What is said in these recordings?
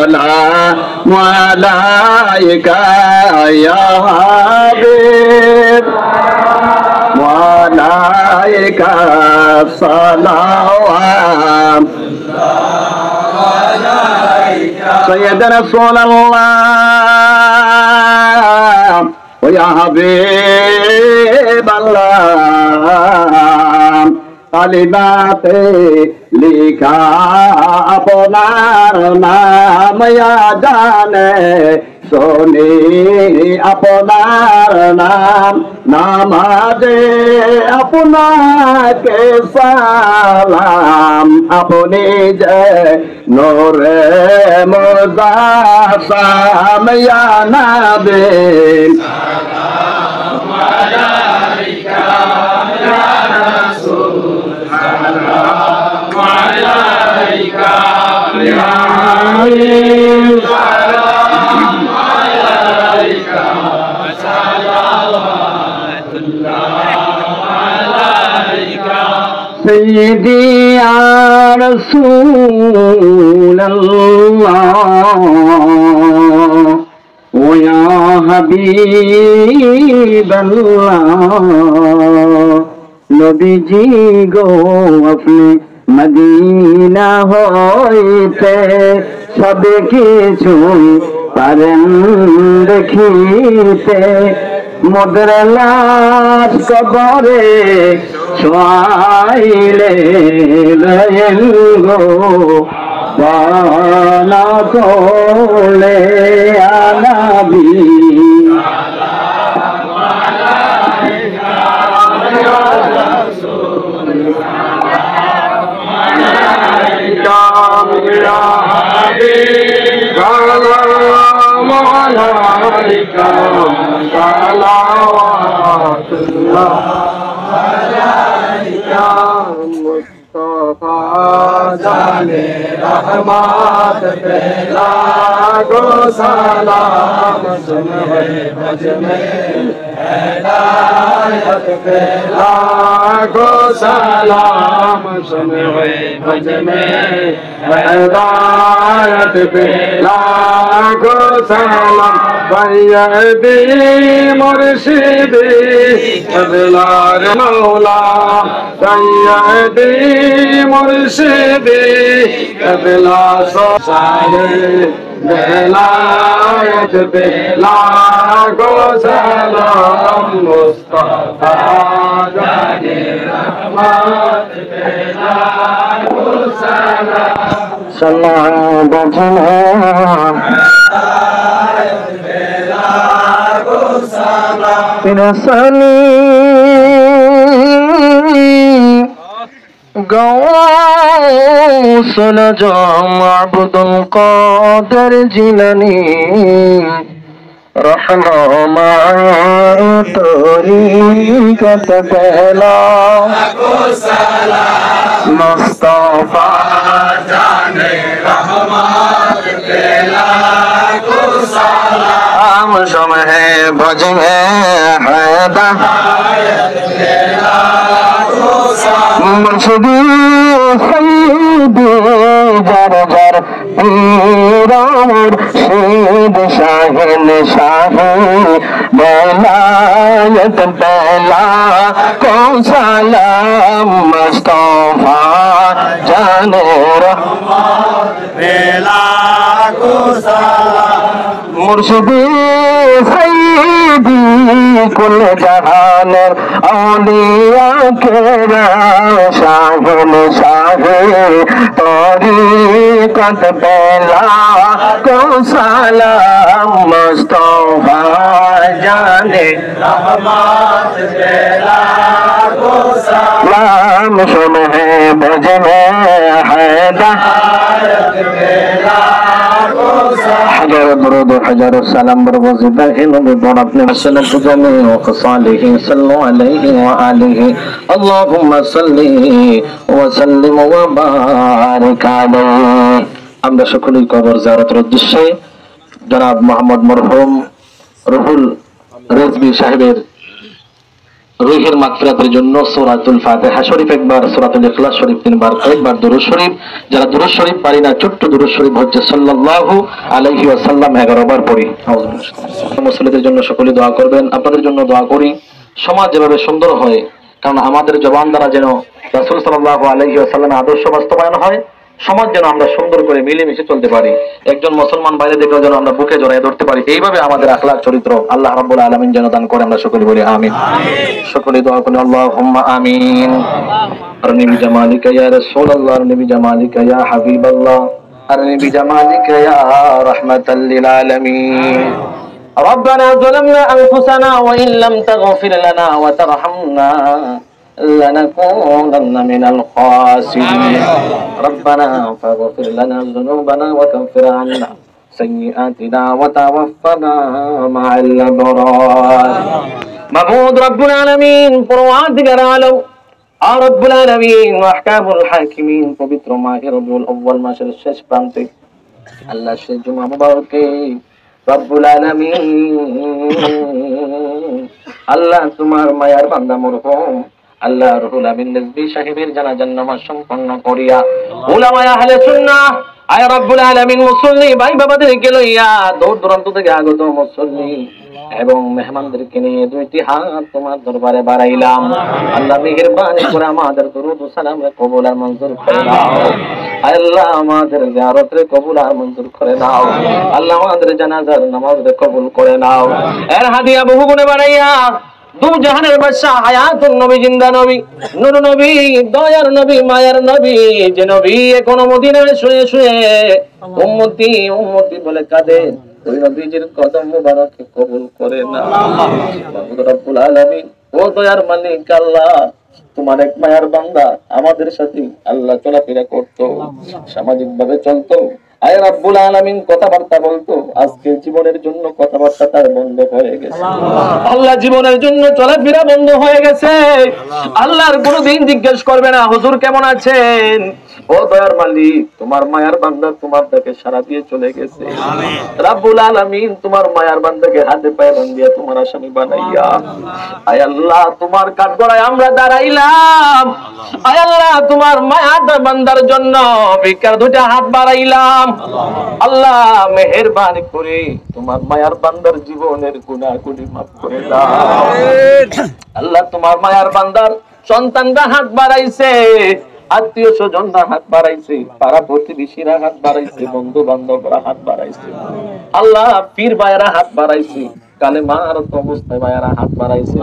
السلام عليك يا حبيب وعليك الصلوات سيدنا رسول الله ويا حبيب الله কালিমাতে লিখা আপনার নাম জানে শুনি আপনার নাম নামাজে আপনাকে সালাম আপনি যে নূরে মুজাসসাম ইয়া নবী সালাম আলাইকা ইয়া রাসূল সালাম আলাইকা ইয়া হাবিব সালাম আলাইকা সালাওয়াতুল্লাহ আলাইকা সাইয়্যিদি ইয়া রাসূলাল্লাহ ويا حبيب الله নবীজি গো আপনি মদিনা হইতে সব কিছু পারেন দেখিতে মোদের লাশ কবরে শোয়াইলে রয়েন গো বানা কোলে আনাবি जाने रहमत पे लागो सलाम सुने भज में हिदायत पे लागो सलाम सुने भज में हिदायत पे लागो सलाम सैयदी मुर्शिदी अदलार मौला सैयदी मुर्शिदी कबला सारे बेलायत बेला गो सलाम मुस्तफा जाने रहमत बेला गो सलाम सलाम बजना बेला गो सलाम रसनी गौसल जाम अब्दुल कादिर जिलानी रहनुमा तरीक़त पहला मुस्तफा जाने रहमत पहला हम शम्हे भज में मुर्शिदी सैयदी जर जर पीर शीद शाहिन शाही बेलायत बेला को सलाम मुस्तफा जाने रहमत बेला को सलाम मुर्शिदी सैयदी कुल जहानर औलिया के शाहिन शाही तरीक़त बेला को सलाम मुस्तफा जाने रहमत बेला को सलाम सुने भज में हिदायत बेला को حجر الدرود وحجر السلام برغزبه نبض ابن السنة جميع وخصاله صلوا عليه وآله اللهم صل وسلم وبارك عليه আমরা সকলেই কবর জিয়ারতের উদ্দেশ্যে জনাব মোহাম্মদ মরহুম রুহুল রেজভী সাহেবের রুহের মাগফিরাতের জন্য সূরাতুল ফাতিহা শরীফ একবার, সূরাতুল ইখলাস শরীফ তিনবার, একবার দুরূদ শরীফ, যারা দুরূদ শরীফ পারি না ছোট্ট দুরূদ শরীফ হচ্ছে সাল্লাল্লাহু আলাইহি ওয়াসাল্লাম 11 বার পড়ি। মুসলিমদের জন্য সকলে দোয়া করবেন, আপনাদের জন্য দোয়া করি। সমাজ যেভাবে সুন্দর হয়, কারণ আমাদের জবান দ্বারা যেন রাসূল সাল্লাল্লাহু আলাইহি ওয়াসাল্লামের আদর্শ বাস্তবায়ন হয়, সমাজ যেন আমরা সুন্দর করে মিলেমিশে চলতে পারি, একজন মুসলমান বাইরে দেখলেও যেন আমরা বুকে জড়ায় ধরতে পারি, এইভাবে আমাদের আখলাক চরিত্র আল্লাহ রাব্বুল আলামিন যেন দান করে। আমরা সকলে বলি আমিন। সকলে দোয়া করি আল্লাহুম্মা আমিন। আরনি বিজামালিকা ইয়া রাসূলুল্লাহ, আরনি বিজামালিকা ইয়া হাবিবাল্লাহ, আরনি বিজামালিকা ইয়া রাহমাতাল লিল আলামিন। ربنا ظلمنا أنفسنا وإن لم تغفر لنا وترحمنا لنكونن من الخاسرين ربنا فاغفر لنا ذنوبنا وكفر عنا سيئاتنا وتوفنا مع الأبرار معبود رب العالمين পরওয়ারদিগার আলম আর রব্বুল আলামিন আহকামুল হাকিমিন পবিত্র মাহে রবিউল আউয়াল মাসের শেষ প্রান্তে আল্লাহ শেষ জুমা মুবারকে রব্বুল আলামিন আল্লাহ তোমার মায়ার বান্দা মরহুম আল্লাহ রুহুল আমিন নজবি সাহেবের জানাজার নামাজ সম্পন্ন করিয়া উলামায়ে আহলে সুন্নাহ আয় রব্বুল আলামিন মুসল্লি ভাই বাবাদেরকে লইয়া দূর দূরান্ত থেকে আগত মুসল্লি এবং মেহমানদেরকে নিয়ে দুইটি হাত তোমার দরবারে বাড়াইলাম। আল্লাহ মেহেরবানি করে আমাদের দরুদ ও সালাম কবুল আর মঞ্জুর করে নাও। আল্লাহ আমাদের জিয়ারত কবুল আর মঞ্জুর করে নাও। আল্লাহ আমাদের জানাজার নামাজ কবুল করে নাও। এর হাদিয়া বহু গুণে বাড়াইয়া দু জাহানের বাদশা হায়াতুন নবী জিন্দা নবী নূর নবী দয়ার নবী মায়ার নবী যে নবী এখনো মদিনায় শুয়ে শুয়ে উম্মতি উম্মতি বলে কাঁদে, ওই নবীজির কদম মুবারক কবুল করে নাও। মাবুদ রব্বুল আলামিন ও দয়ার মালিক আল্লাহ তোমার এক মায়ার বান্দা আমাদের সাথে আল্লাহ চলাফেরা করতো, সামাজিক ভাবে চলতো, আয় রব্বুল আলামিন কথাবার্তা বলতো, আজকে জীবনের জন্য কথাবার্তা তার বন্ধ হয়ে গেছে। আল্লাহ জীবনের জন্য চলাফেরা বন্ধ হয়ে গেছে। আল্লাহর কোনদিন জিজ্ঞেস করবে না হুজুর কেমন আছেন। ও দয়ার মালিক তোমার মায়ার বান্দা তোমার দিকে সারা দিয়ে চলে গেছে। রব্বুল আলামিন তোমার মায়ার বান্দাকে হাতে পায়ে বাঁধিয়া তোমার আসামি বানাইয়া আয় আল্লাহ তোমার কাঠগড়ায় আমরা দাঁড়াইলাম। আয় আল্লাহ তোমার মায়ার বান্দার জন্য ভিক্ষার দুইটা হাত বাড়াইলাম। আল্লাহ মেহেরবানি করে তোমার মায়ার বান্দার জীবনের গুনাহগুলি মাফ করে দাও। আল্লাহ তোমার মায়ার বান্দার সন্তানরা হাত বাড়াইছে, আত্মীয় স্বজনরা হাত বাড়াইছে, পাড়া প্রতিবেশীরা হাত বাড়াইছে, বন্ধু বান্ধবরা হাত বাড়াইছে, আল্লাহ পীর ভাইয়েরা হাত বাড়াইছে, কালেমার অবস্থায় ভাইয়েরা হাত বাড়াইছে।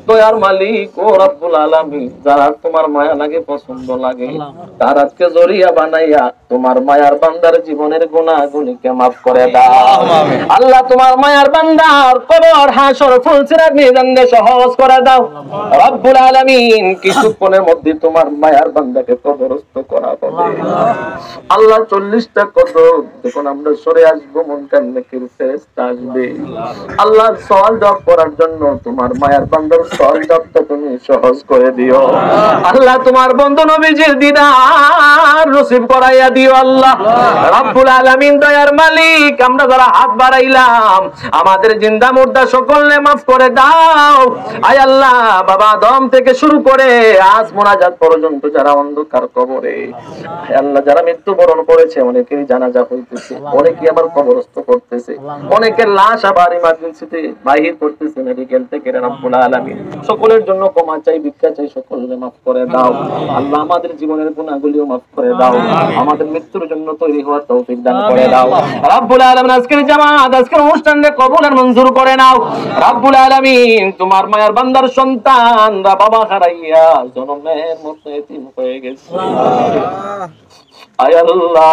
দয়ার মালিক ও রব্বুল আলামিন যারা তোমার মায়া লাগে পছন্দ লাগে তার আজকে জরিয়া বানাইয়া তোমার মায়ার বান্দার জীবনের গুনাহগুলিকে মাফ করে দাও। আল্লাহ তোমার মায়ার বান্দার কবর হাসর ফুলসিরাত মিজানে সহজ করে দাও রব্বুল আলামিন। কিছুক্ষণের মধ্যে তোমার মায়ার বান্দাকে কবরস্থ করা হবে। আল্লাহ 40টা কদম যখন আমরা সরে আসবো মুনকার নাকির ফেরেশতা আসবে আল্লাহর সওয়াল জবাব করার জন্য তোমার মায়ার বান্দার সওয়াল জবাবটা তুমি সহজ করে দিও। আল্লাহ তোমার বন্ধু নবীজির দিদার নসিব করাইয়া দিও আল্লাহ রাব্বুল আলামিন। দয়ার মালিক আমরা যারা হাত বাড়াইলাম আমাদের জিন্দা মুর্দা সকলকে maaf করে দাও। আয় আল্লাহ বাবা আদম থেকে শুরু করে আজ মোনাজাত পর্যন্ত যারা অন্ধকার কবরে আয় আল্লাহ যারা মৃত্যুবরণ করেছে অনেকের জানাজা হইতেছে, অনেকে আবার কবরস্থ করতেছে, অনেকের লাশ আবার ইমার্জেন্সিতে বাহির করতেছে মেডিকেল থেকে। রাব্বুল আলামিন সকলের জন্য ক্ষমা চাই, ভিক্ষা চাই, সকলকে maaf করে দাও আল্লাহ। আমাদের জীবনের গুনাহগুলিও maaf করে দাও, আমাদের মৃত্যুর জন্য তৈরি হওয়ার তৌফিক দান করে দাও রাব্বুল আলামিন। আজকের জামাত আজকের অনুষ্ঠানকে কবুল আর মঞ্জুর করে নাও রাব্বুল আলামিন। তোমার মায়ার বান্দার সন্তানরা বাবা হারাইয়া জন্মের মতো এতিম হয়ে গেছে আয় আল্লাহ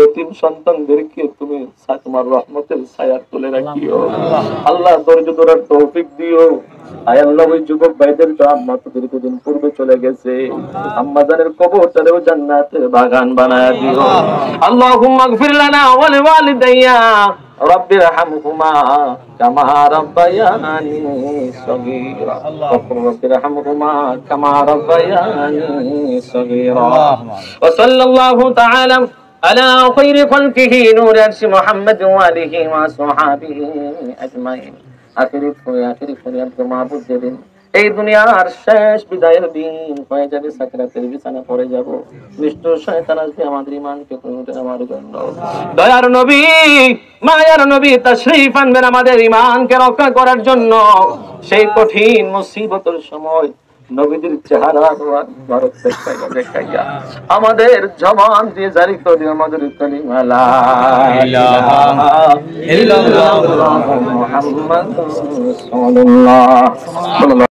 এতিম সন্তানদেরকে তুমি তোমার রহমতের ছায়া তুলে রাখিও আল্লাহ। ধৈর্য ধরার তৌফিক দিও আয় আল্লাহ। ওই যুবক ভাইদের তো আম্মা তো দীর্ঘদিন পূর্বে চলে গেছে, আম্মা জানের কবরটারেও জান্নাতের বাগান বানায়া দিও। আল্লাহুম্মা গফির লানা ওয়া লিওয়ালিদাইয়া রাব্বির হামহুমা কামা রাব্বায়ানি সগীরা রাব্বির হামহুমা কামা রাব্বায়ানি সগীরা। ওয়া সাল্লাল্লাহু তাআলা على خير خلقه نور عرش محمد وآله وصحابه أجمعين। আখিরি ফরিয়াদ তো মাহবুব দেবেন এই দুনিয়ার শেষ বিদায়ের দিন হয়ে যাবে, সাকরাতের বিছানা পড়ে যাব, নিষ্ঠুর শয়তান আসবে আমাদের ঈমানকে তুলে আমার জন্য। দয়ার নবী, মায়ার নবী তাশরীফ আনবেন আমাদের ঈমানকে রক্ষা করার জন্য। সেই কঠিন মুসিবতের সময় নবীদের চেহারা ভারত দেখাইয়া আমাদের জবান দিয়ে জারি করে আমাদের কালিমা লা ইলাহা ইল্লাল্লাহ মুহাম্মাদুর রাসূলুল্লাহ।